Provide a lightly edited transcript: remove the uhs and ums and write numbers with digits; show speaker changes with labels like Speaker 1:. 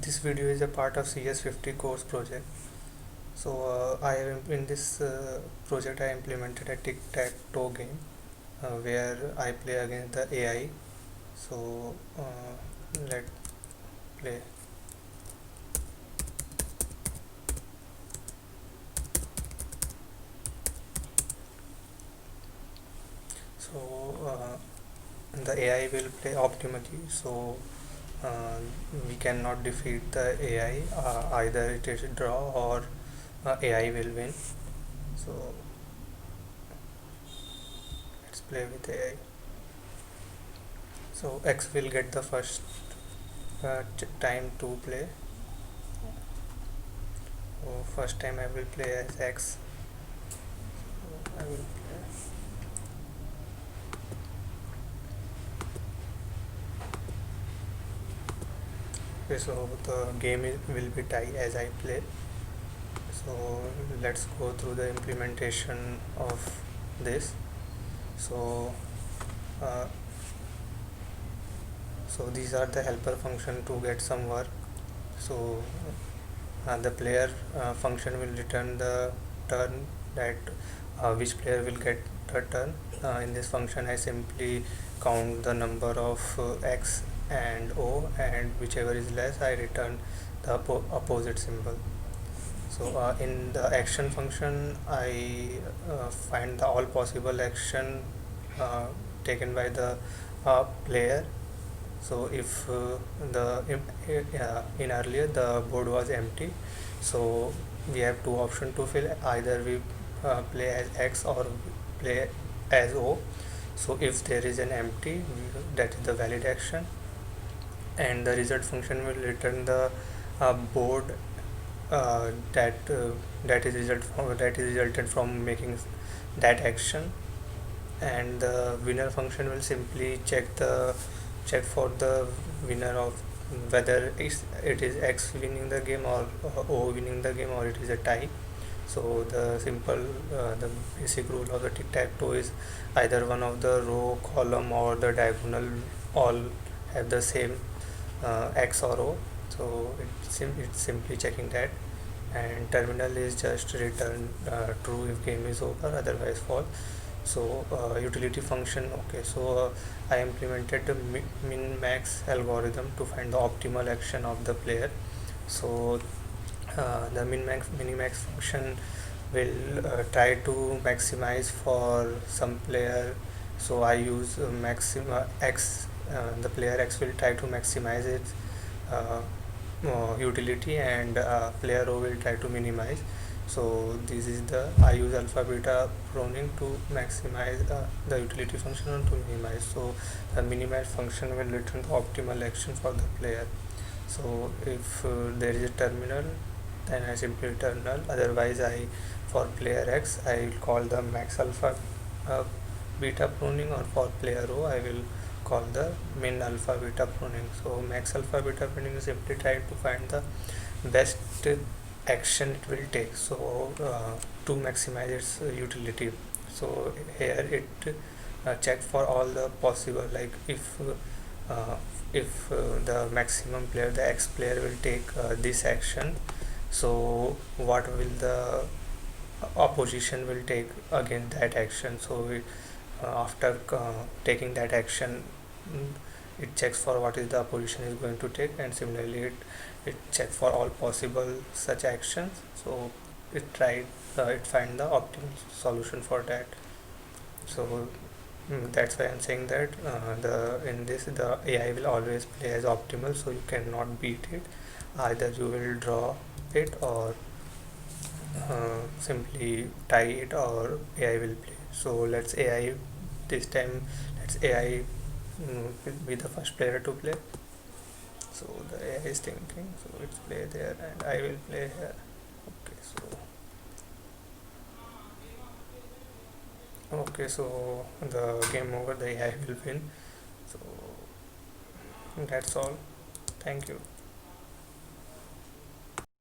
Speaker 1: This video is a part of CS50 course project. I have in this project I implemented a tic-tac-toe game where I play against the AI. Let play. So the AI will play optimally. Uh, we cannot defeat the AI. Either it is a draw or AI will win. So let's play with AI. So X will get the first time to play. So first time I will play as X. I will play. Okay, so the game will be tie as I play. So let's go through the implementation of this. So uh, so these are the helper function to get some work. So the player function will return the turn that which player will get the turn. In this function I simply count the number of X and O, and whichever is less I return the opposite symbol. So in the action function I find the all possible action uh, taken by the player. So if in earlier the board was empty, so we have two options to fill. Either we play as X or play as O. So if there is an empty, that is the valid action, and the result function will return the board that is resulted from making that action, and the winner function will simply check for the winner of whether it is X winning the game or O winning the game, or it is a tie. So the basic rule of the tic-tac-toe is either one of the row, column, or the diagonal all have the same X or O. So it's simply checking that, and terminal is just return true if game is over, otherwise false. So utility function. Okay, so I implemented the min max algorithm to find the optimal action of the player. So the min max minimax function will try to maximize for some player. So I use maxima x. The player X will try to maximize its uh, utility, and player O will try to minimize. So this is the I use alpha beta pruning to maximize the utility function and to minimize. So the minimize function will return the optimal action for the player. So if there is a terminal, then I simply return null. Otherwise, I for player X I will call the max alpha uh, beta pruning, or for player O I will call the min alpha beta pruning. So max alpha beta pruning is simply trying to find the best action it will take, so to maximize its utility. So here it check for all the possible, like if the maximum player, the X player will take this action, so what will the opposition will take again that action. So after taking that action, mm, it checks for what is the opposition is going to take, and similarly it check for all possible such actions. So it find the optimal solution for that. So that's why I'm saying that the in this the AI will always play as optimal, so you cannot beat it. Either you will draw it, or simply tie it, or AI will play. So let's AI this time. Let's AI will be the first player to play. So the AI is thinking. So it's play there, and I will play here. Okay, so the game over. The AI will win. So that's all. Thank you.